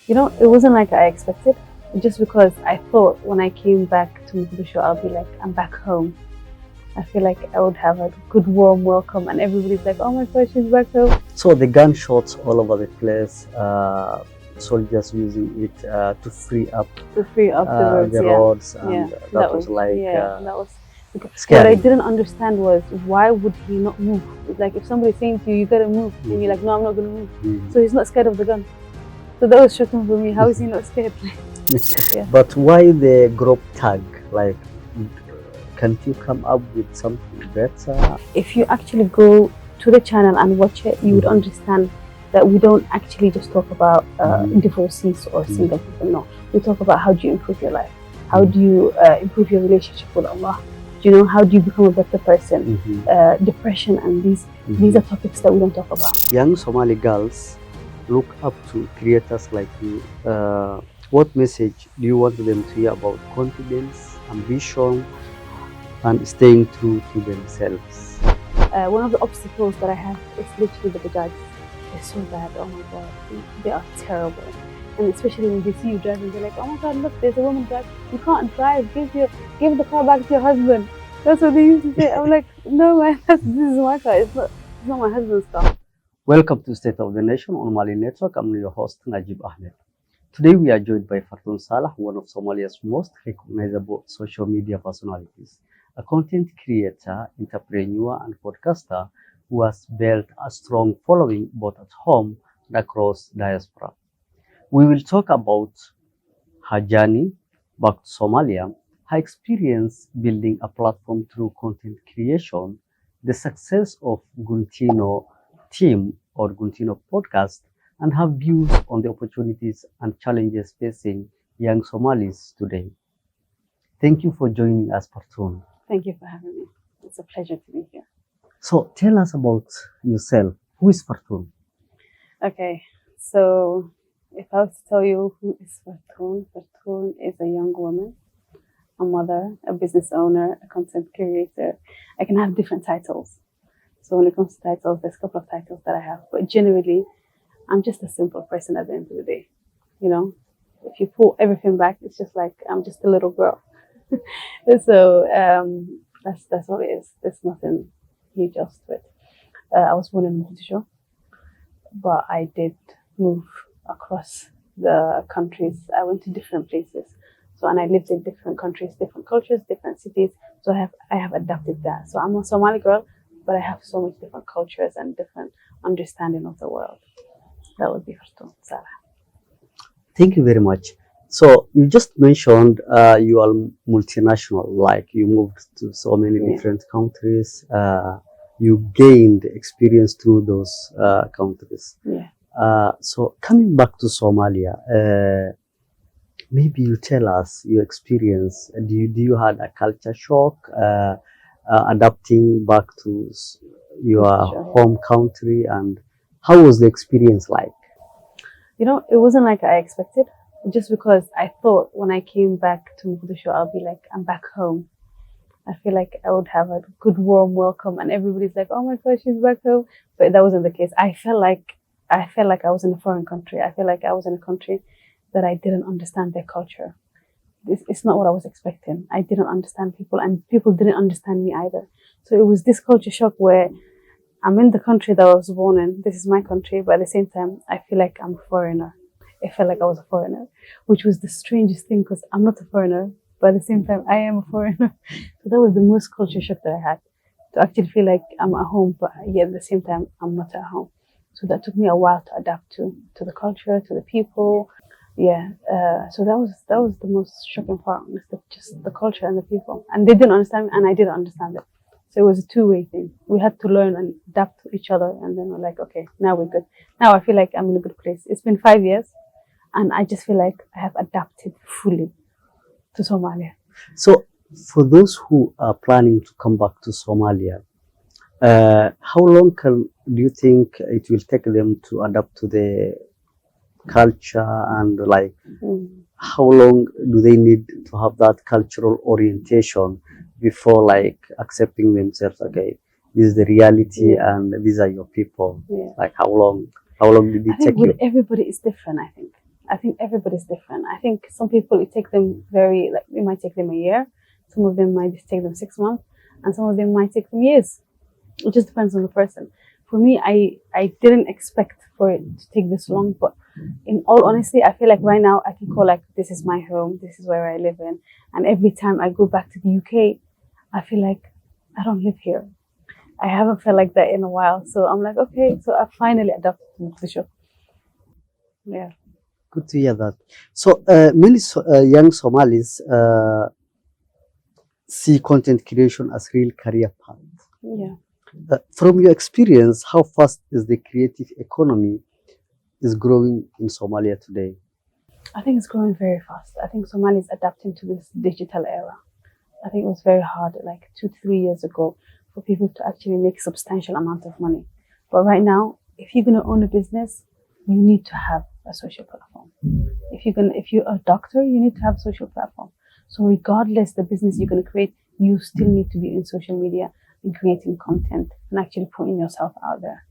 It wasn't like I expected, just because I thought when I came back to Mogadishu, I'll be like, I'm back home. I feel like I would have a good warm welcome, and everybody's like, oh my gosh, she's back home. So the gunshots all over the place, soldiers using it to free up To free up the roads, the yeah. roads, and Yeah, that was like that was. What I scary. didn't understand was, why would he not move? It's like if somebody's saying to you, you gotta move, and you're like, no, I'm not gonna move. So he's not scared of the gun. So that was shocking for me. How is he not scared? Yeah. But why the group tag? Like, can't you come up with something better? If you actually go to the channel and watch it, you would understand that we don't actually just talk about divorcees or single people. No, we talk about how do you improve your life, how do you improve your relationship with Allah. How do you become a better person? Depression, and these are topics that we don't talk about. Young Somali girls look up to creators like you. What message do you want them to hear about confidence, ambition, and staying true to themselves? One of the obstacles that I have is literally the Bajaj. They're so bad. Oh my God, they are terrible. And especially when they see you driving, they're like, oh my God, look, there's a woman driving. You can't drive. Give the car back to your husband. That's what they used to say. I'm like, no, man, this is my car. It's not my husband's car. Welcome to State of the Nation on Mali Network. I'm your host, Najib Ahmed. Today we are joined by Fartun Salah, one of Somalia's most recognizable social media personalities, a content creator, entrepreneur, and podcaster who has built a strong following both at home and across diaspora. We will talk about her journey back to Somalia, her experience building a platform through content creation, the success of Guntiino team or Guntiino podcast, and her views on the opportunities and challenges facing young Somalis today. Thank you for joining us, Fartun. Thank you for having me. It's a pleasure to be here. So tell us about yourself. Who is Fartun? Okay, so if I was to tell you who is Fartun, Fartun is a young woman, a mother, a business owner, a content creator. I can have different titles. So when it comes to titles, there's a couple of titles that I have, but generally, I'm just a simple person at the end of the day. If you pull everything back, it's just like I'm just a little girl. So that's what it is. There's nothing huge else to it. I was born in Mogadishu, but I did move across the countries. I went to different places. And I lived in different countries, different cultures, different cities. So I have adapted that. So I'm a Somali girl, but I have so much different cultures and different understanding of the world. That would be Fartun Salah. Thank you very much. So you just mentioned you are multinational, like you moved to so many different countries. You gained experience through those countries. Yeah. So coming back to Somalia, maybe you tell us your experience. Do you had a culture shock adapting back to your home country, and how was the experience like? It wasn't like I expected, just because I thought when I came back to Mogadishu, I'll be like, I'm back home. I feel like I would have a good warm welcome, and everybody's like, oh my gosh, she's back home. But that wasn't the case. I felt like I was in a foreign country. I feel like I was in a country that I didn't understand their culture. It's not what I was expecting. I didn't understand people, and people didn't understand me either. So it was this culture shock where I'm in the country that I was born in. This is my country, but at the same time, I feel like I'm a foreigner. I felt like I was a foreigner, which was the strangest thing, because I'm not a foreigner, but at the same time, I am a foreigner. So that was the most culture shock that I had, to actually feel like I'm at home, but yet at the same time, I'm not at home. So that took me a while to adapt to the culture, to the people. Yeah, so that was the most shocking part, just the culture and the people, and they didn't understand me, and I didn't understand it. So it was a two-way thing. We had to learn and adapt to each other, and then we're like, okay, now we're good. Now I feel like I'm in a good place. It's been 5 years, and I just feel like I have adapted fully to Somalia. So for those who are planning to come back to Somalia, how long do you think it will take them to adapt to the culture, and like how long do they need to have that cultural orientation before like accepting themselves? Okay, this is the reality, and these are your people. Like how long did it take you? With everybody it's different. I think I think everybody's different. I think some people it take them it might take them a year. Some of them might just take them 6 months, and some of them might take them years. It just depends on the person. For me, I didn't expect for it to take this long, but in all honesty, I feel like right now I can call like this is my home, this is where I live in, and every time I go back to the UK, I feel like I don't live here. I haven't felt like that in a while, so I'm like, okay, so I finally adapted to the show. Yeah, Good to hear that. So many young Somalis see content creation as real career path. yeah. From your experience, how fast is the creative economy is growing in Somalia today? I think it's growing very fast. I think Somalia is adapting to this digital era. I think it was very hard, like 2 to 3 years ago, for people to actually make substantial amount of money. But right now, if you're gonna own a business, you need to have a social platform. If you're a doctor, you need to have a social platform. So regardless the business you're gonna create, you still need to be in social media and creating content and actually putting yourself out there.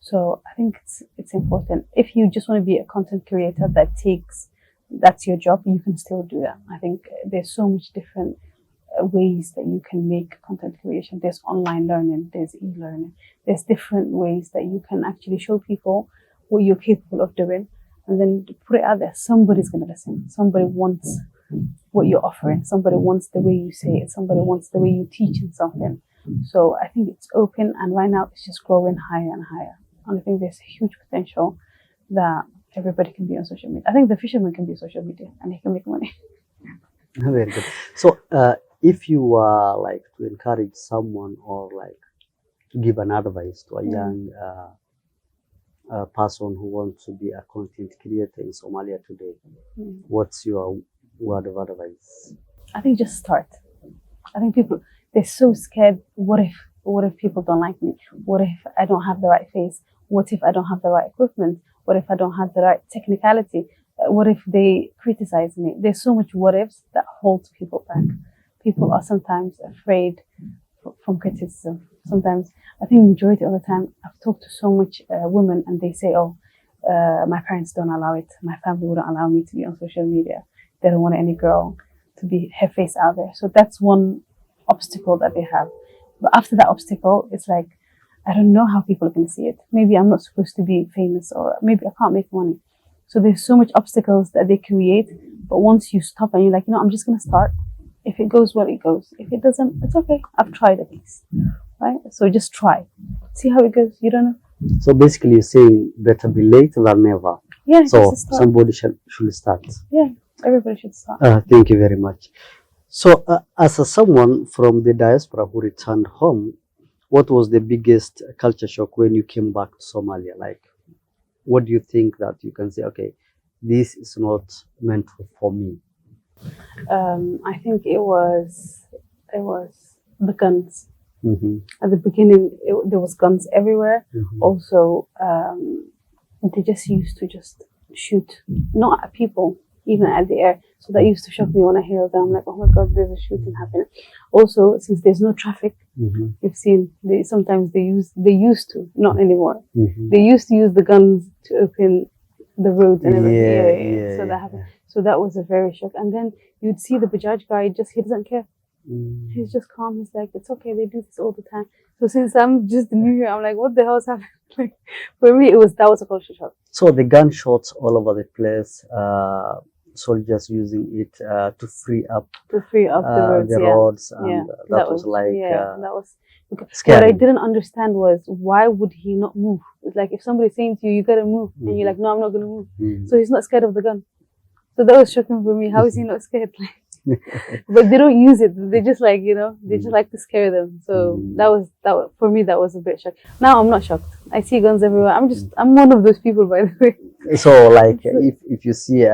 So I think it's important. If you just want to be a content creator that's your job, you can still do that. I think there's so much different ways that you can make content creation. There's online learning, there's e-learning, there's different ways that you can actually show people what you're capable of doing and then put it out there. Somebody's going to listen. Somebody wants what you're offering. Somebody wants the way you say it. Somebody wants the way you teach in something. So I think it's open, and right now it's just growing higher and higher. And I think there's a huge potential that everybody can be on social media. I think the fisherman can be on social media and he can make money. Very good. So if you were like to encourage someone or like to give an advice to a young person who wants to be a content creator in Somalia today, what's your word of advice? I think just start. I think they're so scared. What if people don't like me? What if I don't have the right face? What if I don't have the right equipment? What if I don't have the right technicality? What if they criticize me? There's so much what ifs that holds people back. People are sometimes afraid from criticism. Sometimes, I think majority of the time, I've talked to so much women and they say, oh, my parents don't allow it. My family wouldn't allow me to be on social media. They don't want any girl to be her face out there. So that's one obstacle that they have. But after that obstacle, it's like, I don't know how people are going to see it. Maybe I'm not supposed to be famous, or maybe I can't make money. So there's so much obstacles that they create. But once you stop and you're like, I'm just going to start. If it goes well, it goes. If it doesn't, it's okay. I've tried at least. Right? So just try. See how it goes. You don't know. So basically you're saying better be late than never. Yeah. So somebody should start. Yeah. Everybody should start. Thank you very much. So as someone from the diaspora who returned home, what was the biggest culture shock when you came back to Somalia? Like, what do you think that you can say, okay, this is not meant for me? I think it was the guns. Mm-hmm. At the beginning, there was guns everywhere. Mm-hmm. Also, they just used to just shoot, not at people, even at the air. So that used to shock me when I hear them. I'm like, oh my God, there's a shooting happening. Also, since there's no traffic, you've seen sometimes they used to, not anymore. They used to use the guns to open the roads and everything. Yeah. So that happened. So that was a very shock. And then you'd see the Bajaj guy, he doesn't care. He's just calm. He's like, it's okay. They do this all the time. So since I'm just new here, I'm like, what the hell is happening? Like, for me, that was a culture shock. So the gunshots all over the place, soldiers using it to free up the roads, and that was like that was scary. What I didn't understand was, why would he not move? It's like if somebody's saying to you, you gotta move, and you're like, no, I'm not gonna move. So he's not scared of the gun. So that was shocking for me. How is he not scared? But they don't use it. They just like, they just like to scare them. So that was for me, that was a bit shocked. Now I'm not shocked. I see guns everywhere. I'm one of those people, by the way. So like if you see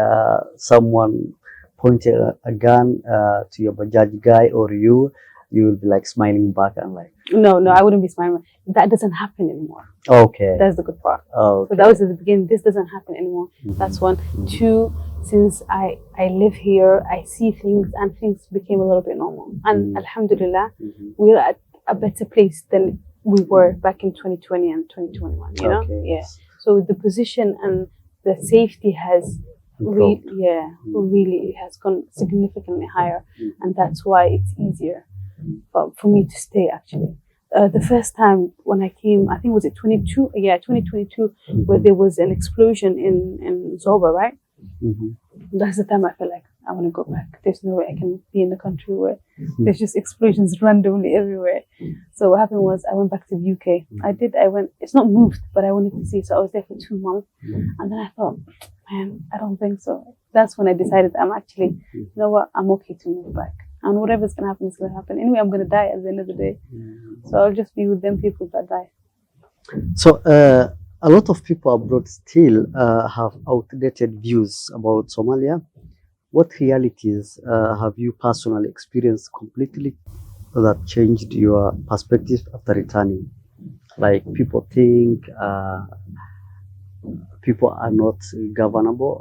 someone pointing a gun to your Bajaj guy or you will be like smiling back and like, no, I wouldn't be smiling. That doesn't happen anymore. Okay. That's the good part. Okay. So that was at the beginning. This doesn't happen anymore. That's one. Two, since I live here, I see things, and things became a little bit normal. And alhamdulillah, we're at a better place than we were back in 2020 and 2021, you know? Okay. Yeah. So the position and the safety has improved. Really, it has gone significantly higher, and that's why it's easier for me to stay. Actually, the first time when I came, I think was it 22? Yeah, 2022, where there was an explosion in Zoba, right? Mhm. That's the time I feel like I want to go back. There's no way I can be in a country where there's just explosions randomly everywhere. So what happened was I went back to the UK. I went, it's not moved, but I wanted to see. So I was there for 2 months. And then I thought, man, I don't think so. That's when I decided I'm actually, you know what, I'm okay to move back. And whatever's going to happen is going to happen. Anyway, I'm going to die at the end of the day. So I'll just be with them people that die. So a lot of people abroad still have outdated views about Somalia. What realities have you personally experienced completely that changed your perspective after returning? Like people think people are not governable,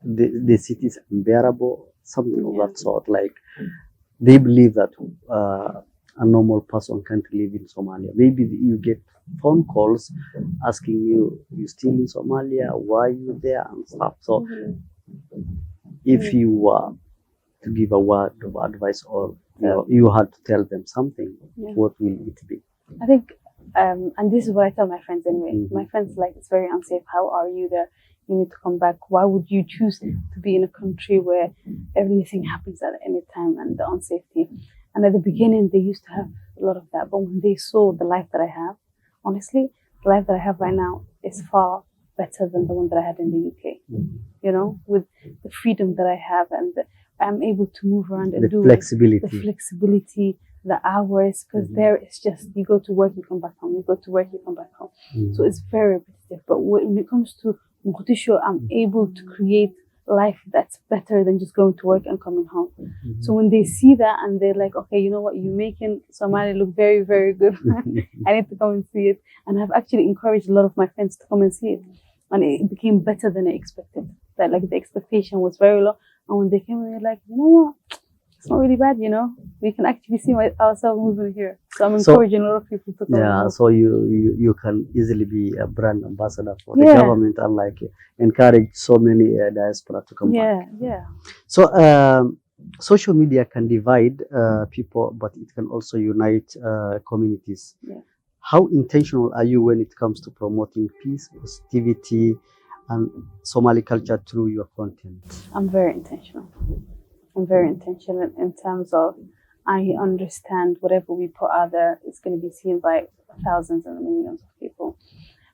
the city is unbearable, something of that sort. Like they believe that a normal person can't live in Somalia. Maybe you get phone calls asking you still in Somalia? Why are you there and stuff. So if you were to give a word of advice or you had to tell them something, what will it be? I think, and this is what I tell my friends anyway. My friends like, it's very unsafe. How are you there? You need to come back. Why would you choose to be in a country where everything happens at any time and the unsafety? And at the beginning, they used to have a lot of that. But when they saw the life that I have, honestly, the life that I have right now is far better than the one that I had in the UK. You know, with the freedom that I have and I'm able to move around and do flexibility. The flexibility, the hours, because there it's just you go to work, you come back home. You go to work, you come back home. So it's very repetitive. But when it comes to Mogadishu, I'm able to create life that's better than just going to work and coming home. So when they see that and they're like, okay, you know what, you're making Somalia look very, very good. I need to come and see it. And I've actually encouraged a lot of my friends to come and see it. And it became better than I expected. That like the expectation was very low. And when they came, they're like, you know what, it's not really bad, you know. We can actually see ourselves moving here. So I'm encouraging a lot of people to come. Yeah, so you can easily be a brand ambassador for the government and like encourage so many diaspora to come back. Yeah. So social media can divide people, but it can also unite communities. How intentional are you when it comes to promoting peace, positivity, and Somali culture through your content? I'm very intentional. I'm very intentional in terms of I understand whatever we put out there is going to be seen by thousands and millions of people.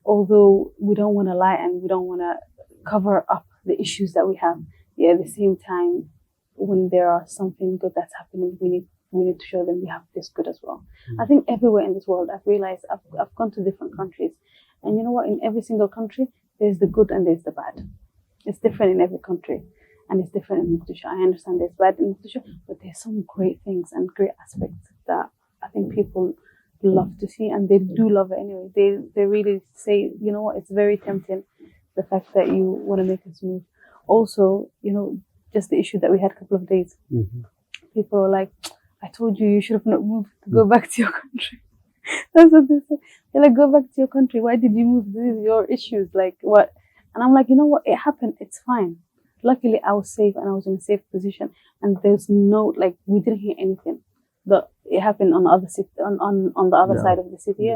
Although we don't want to lie and we don't want to cover up the issues that we have. At the same time, when there are something good that's happening, we need to show them we have this good as well. I think everywhere in this world, I've realized I've gone to different countries, and you know what? In every single country, there's the good and there's the bad. It's different in every country. And it's different in Mogadishu. I understand there's bad in Mogadishu, but there's some great things and great aspects that I think people love to see, and they do love it anyway. They really say, you know what, it's very tempting, the fact that you want to make us move. Also, you know, just the issue that we had a couple of days. People are like, I told you should have not moved to go back to your country. That's what they say. They're like, go back to your country. Why did you move? This is your issues. Like, what? And I'm like, you know what? It happened. It's fine. Luckily, I was safe and I was in a safe position, and there's no we didn't hear anything. It happened on the other city, on the other side of the city.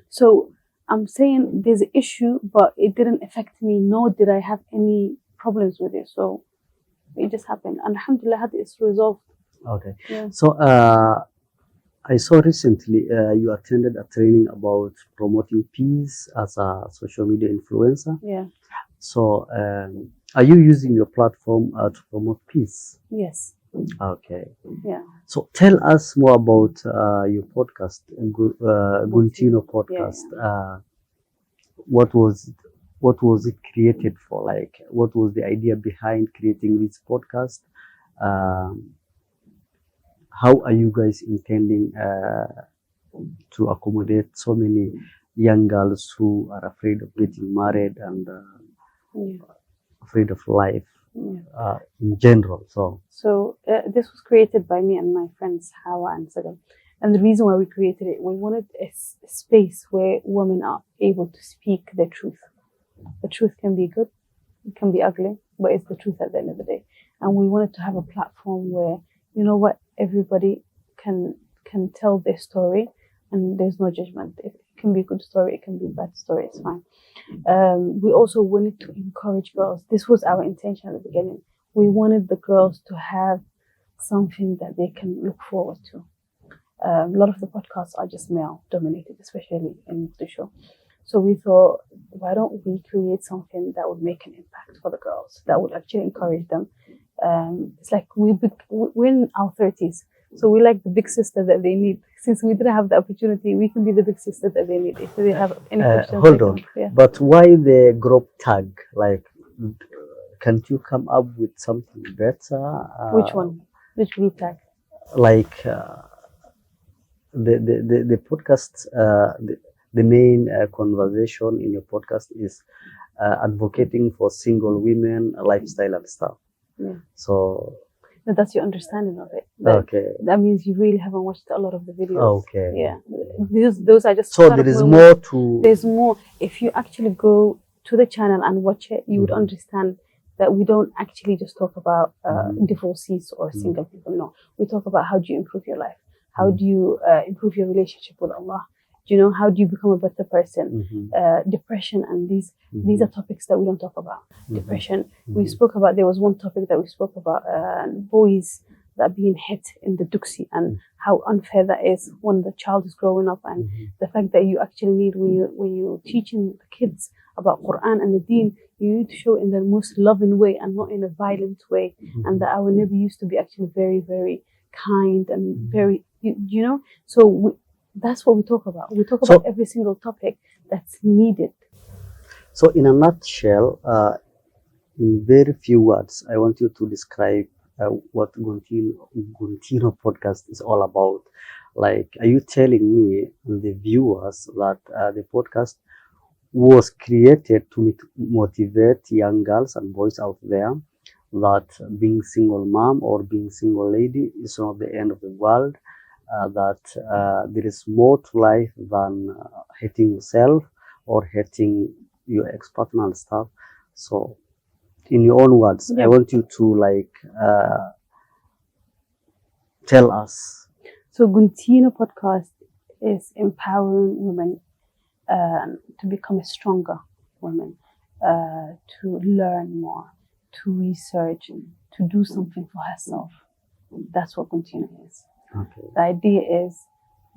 So I'm saying there's an issue, but it didn't affect me. Nor did I have any problems with it. So it just happened. And alhamdulillah, it's resolved. Okay. So I saw recently you attended a training about promoting peace as a social media influencer. So are you using your platform to promote peace? Yes. Okay. So tell us more about your podcast, Guntiino podcast. What was it created for? Like, what was the idea behind creating this podcast? How are you guys intending to accommodate so many young girls who are afraid of getting married and afraid of life in general? So this was created by me and my friends Hawa and Sagam. And the reason why we created it, we wanted a space where women are able to speak their truth. The truth can be good, it can be ugly, but it's the truth at the end of the day. And we wanted to have a platform where, you know what, everybody can tell their story and there's no judgment. It can be a good story, it can be a bad story, it's fine. We also wanted to encourage girls. This was our intention at the beginning. We wanted the girls to have something that they can look forward to. A lot of the podcasts are just male dominated, especially in the show. So we thought, why don't we create something that would make an impact for the girls, that would actually encourage them. It's like we're in our 30s, so we're like the big sister that they need. Since we didn't have the opportunity, we can be the big sister that they need. If they have any questions, hold on. Yeah. But why the group tag? Like, can't you come up with something better? Which one? Which group tag? Like the podcast, the main conversation in your podcast is advocating for single women, lifestyle and stuff. Yeah. So that's your understanding of it. Okay. That means you really haven't watched a lot of the videos. Okay. Yeah. Those are just. So there is more to. There's more. If you actually go to the channel and watch it, you would understand that we don't actually just talk about divorcees or single people. No, we talk about how do you improve your life, how do you improve your relationship with Allah. Do you know, how do you become a better person? Depression and these are topics that we don't talk about. Depression. We spoke about. There was one topic that we spoke about boys that are being hit in the duksi and how unfair that is when the child is growing up, and the fact that you actually need when you're teaching the kids about Quran and the Deen, you need to show in the most loving way and not in a violent way. And that our Nabi used to be actually very, very kind and very, you know. So that's what we talk about. We talk about every single topic that's needed. So in a nutshell, in very few words, I want you to describe what Guntiino podcast is all about. Like, are you telling me and the viewers that the podcast was created to motivate young girls and boys out there that being single mom or being single lady is not the end of the world, that there is more to life than hating yourself or hating your ex-partner and stuff? So in your own words, I want you to tell us. So Guntiino podcast is empowering women to become a stronger woman, to learn more, to research, to do something for herself. That's what Guntiino is. Okay. The idea is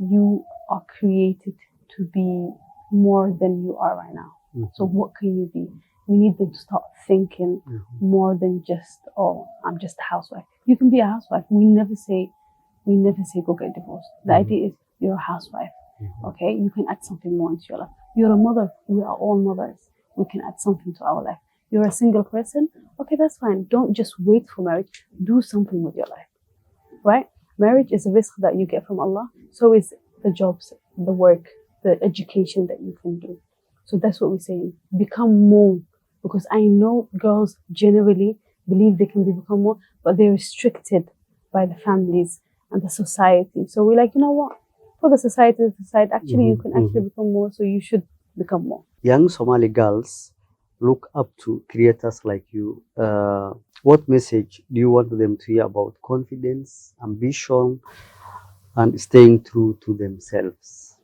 you are created to be more than you are right now. So what can you be? We need them to start thinking more than just, oh, I'm just a housewife. You can be a housewife. We never say go get divorced. The idea is you're a housewife. Okay, you can add something more into your life. You're a mother. We are all mothers. We can add something to our life. You're a single person. Okay, that's fine. Don't just wait for marriage. Do something with your life, right? Marriage is a risk that you get from Allah. So is the jobs, the work, the education that you can do. So that's what we're saying. Become more. Because I know girls generally believe they can become more, but they're restricted by the families and the society. So we're like, you know what? Put the society to the side. Actually, you can actually become more, so you should become more. Young Somali girls look up to creators like you. What message do you want them to hear about confidence, ambition, and staying true to themselves?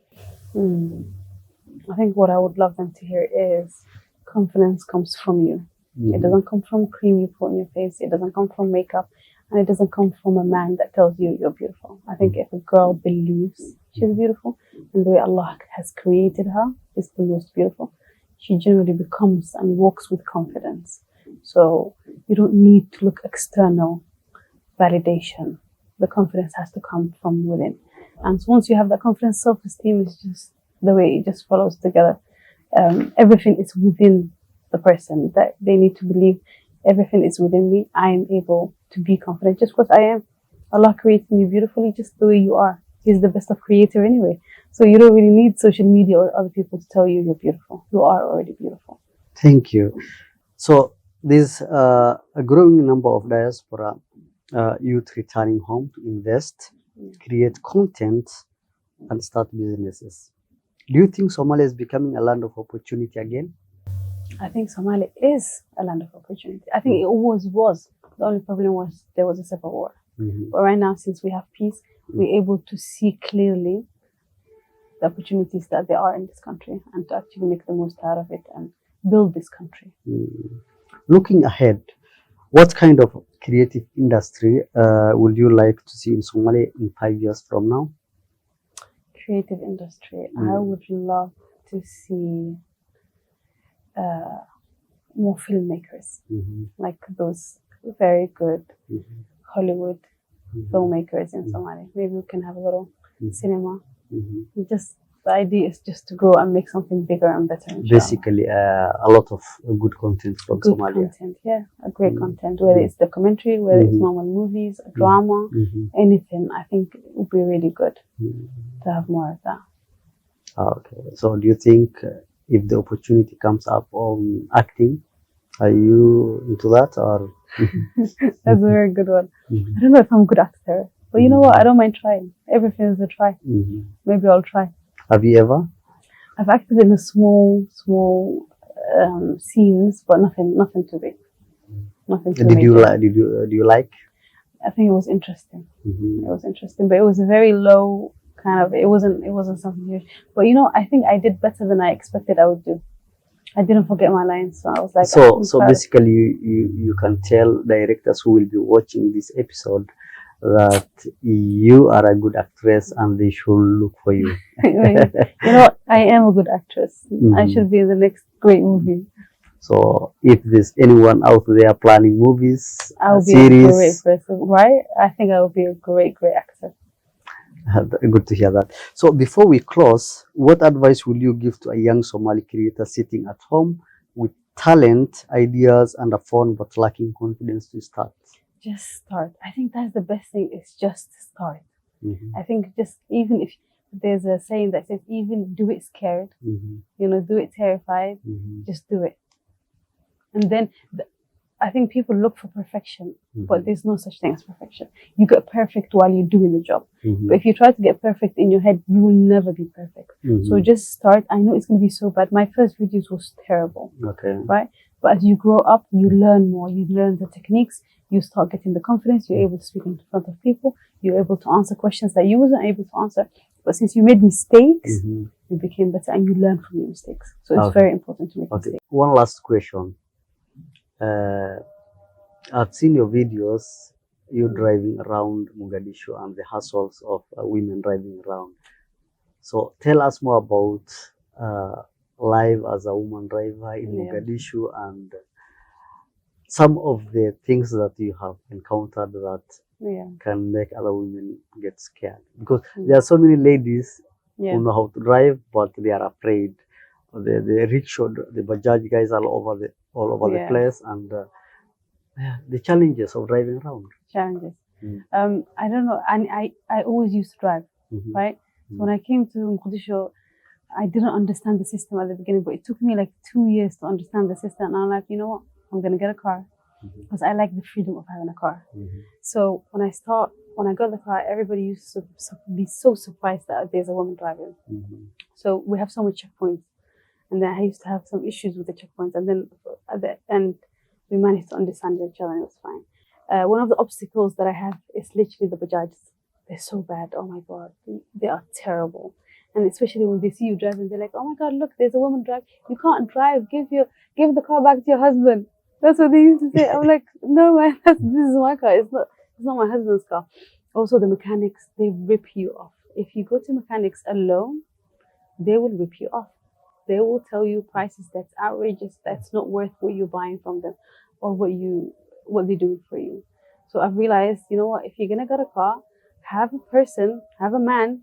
I think what I would love them to hear is confidence comes from you. It doesn't come from cream you put on your face. It doesn't come from makeup. And it doesn't come from a man that tells you you're beautiful. I think if a girl believes she's beautiful and the way Allah has created her is the most beautiful, she generally becomes and walks with confidence. So you don't need to look external validation. The confidence has to come from within. And so once you have that confidence, self-esteem is just the way it just follows together. Everything is within the person, that they need to believe everything is within me. I am able to be confident just because I am. Allah created me beautifully just the way you are. He's the best of creator anyway. So you don't really need social media or other people to tell you you're beautiful. You are already beautiful. Thank you. So there's a growing number of diaspora youth returning home to invest, create content, and start businesses. Do you think Somalia is becoming a land of opportunity again? I think Somalia is a land of opportunity. I think it always was. The only problem was there was a civil war. But right now, since we have peace, we're able to see clearly the opportunities that there are in this country and to actually make the most out of it and build this country. Looking ahead, what kind of creative industry would you like to see in Somalia in 5 years from now? Creative industry. I would love to see more filmmakers, like those very good Hollywood filmmakers in Somalia. Maybe we can have a little cinema. Just the idea is just to grow and make something bigger and better. Basically, a lot of good content from good Somalia. Content, yeah, a great content. Whether it's documentary, whether it's normal movies, drama, anything. I think it would be really good to have more of that. Okay, so do you think if the opportunity comes up on acting, are you into that or? That's a very good one. I don't know if I'm a good actor, but you know what? I don't mind trying. Everything is a try. Maybe I'll try. Have you ever? I've acted in a small scenes, but nothing too big. Nothing too Did you major. like? Do you like? I think it was interesting. It was interesting, but it was a very low kind of. It wasn't something huge. But you know, I think I did better than I expected I would do. I didn't forget my lines, so I was like. So basically, you can tell directors who will be watching this episode that you are a good actress and they should look for you. You know, I am a good actress. I should be in the next great movie. So if there's anyone out there planning movies, I'll be series, a great person, right? I think I will be a great actor. good to hear that. So before we close, what advice will you give to a young Somali creator sitting at home with talent, ideas, and a phone but lacking confidence to start? Just start. I think that's the best thing, is just start. I think just, even if there's a saying that says, even do it scared, you know, do it terrified, just do it. And then I think people look for perfection, but there's no such thing as perfection. You get perfect while you're doing the job. But if you try to get perfect in your head, you will never be perfect. So just start. I know it's going to be so bad. My first videos was terrible. Okay. Right? But as you grow up, you learn more. You learn the techniques. You start getting the confidence. You're able to speak in front of people. You're able to answer questions that you wasn't able to answer. But since you made mistakes, you became better and you learn from your mistakes. So it's very important to make mistakes. One last question. I've seen your videos, you driving around Mogadishu and the hassles of women driving around. So tell us more about life as a woman driver in Mogadishu and some of the things that you have encountered that can make other women get scared. Because there are so many ladies who know how to drive, but they are afraid. The rickshaw, the Bajaj guys are all over the place, and the challenges of driving around. Challenges. I don't know. And I always used to drive, right? So when I came to Mogadishu, I didn't understand the system at the beginning, but it took me like 2 years to understand the system. And I'm like, you know what? I'm gonna get a car because I like the freedom of having a car. So when I got the car, everybody used to be so surprised that there's a woman driving. So we have so many checkpoints. And then I used to have some issues with the checkpoints. And then at the end, we managed to understand each other and it was fine. One of the obstacles that I have is literally the Bajajs. They're so bad. Oh my God. They are terrible. And especially when they see you driving, they're like, oh my God, look, there's a woman driving. You can't drive. Give the car back to your husband. That's what they used to say. I'm like, no, man, this is my car. It's not my husband's car. Also, the mechanics, they rip you off. If you go to mechanics alone, they will rip you off. They will tell you prices that's outrageous, that's not worth what you're buying from them or what they're doing for you. So I've realized, you know what, if you're gonna get a car, have a man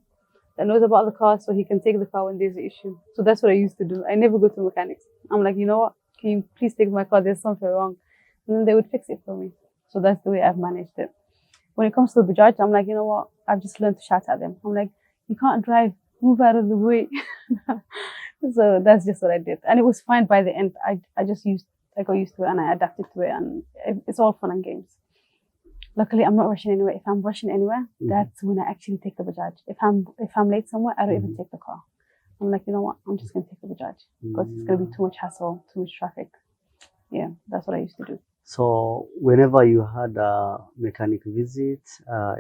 that knows about the car so he can take the car when there's an issue. So that's what I used to do. I never go to mechanics. I'm like, you know what, can you please take my car? There's something wrong. And then they would fix it for me. So that's the way I've managed it. When it comes to the Bajaj, I'm like, you know what, I've just learned to shout at them. I'm like, you can't drive, move out of the way. So that's just what I did. And it was fine by the end. I got used to it and I adapted to it, and it's all fun and games. Luckily, I'm not rushing anywhere. If I'm rushing anywhere, that's when I actually take the Bajaj. If I'm late somewhere, I don't even take the car. I'm like, you know what? I'm just gonna take a Bajaj because it's gonna be too much hassle, too much traffic. Yeah, that's what I used to do. So whenever you had a mechanic visit,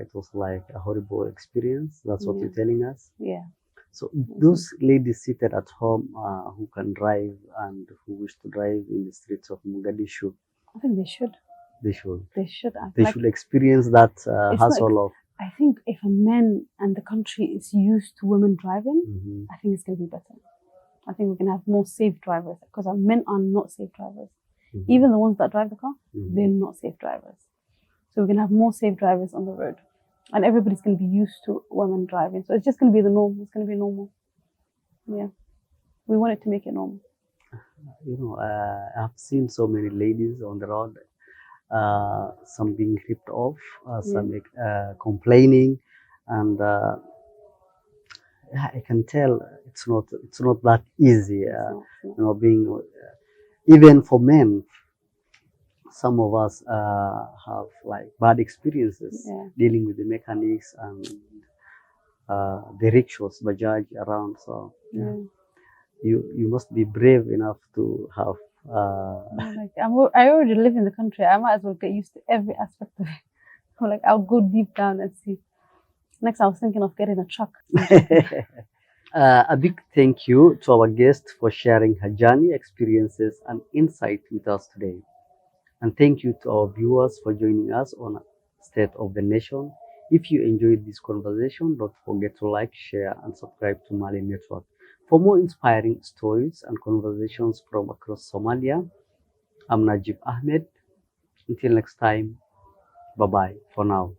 it was like a horrible experience. That's what Yeah. you're telling us. Yeah. So those ladies seated at home who can drive and who wish to drive in the streets of Mogadishu, I think they should. they should They should. they Like, should experience that it's not. hassle of. I think if a man and the country is used to women driving, Mhm. I think it's gonna be better. I think we can have more safe drivers because our men are not safe drivers. Mhm. Even the ones that drive the car, Mhm. they're not safe drivers. So we can have more safe drivers on the road, and everybody's gonna be used to women driving. So it's just gonna be the norm. It's gonna be normal. Yeah, we wanted to make it normal. You know, I've seen so many ladies on the road, some being ripped off, some complaining, and yeah, I can tell it's not that easy. You know, being even for men, some of us have like bad experiences dealing with the mechanics and the rickshaws, Bajaj around. So yeah, you must be brave enough to have. Like I already live in the country. I might as well get used to every aspect of it. I'm like, I'll go deep down and see. Next, I was thinking of getting a truck. A big thank you to our guest for sharing her journey, experiences, and insight with us today. And thank you to our viewers for joining us on State of the Nation. If you enjoyed this conversation, don't forget to like, share, and subscribe to Mali Network. For more inspiring stories and conversations from across Somalia, I'm Najib Ahmed. Until next time, bye bye for now.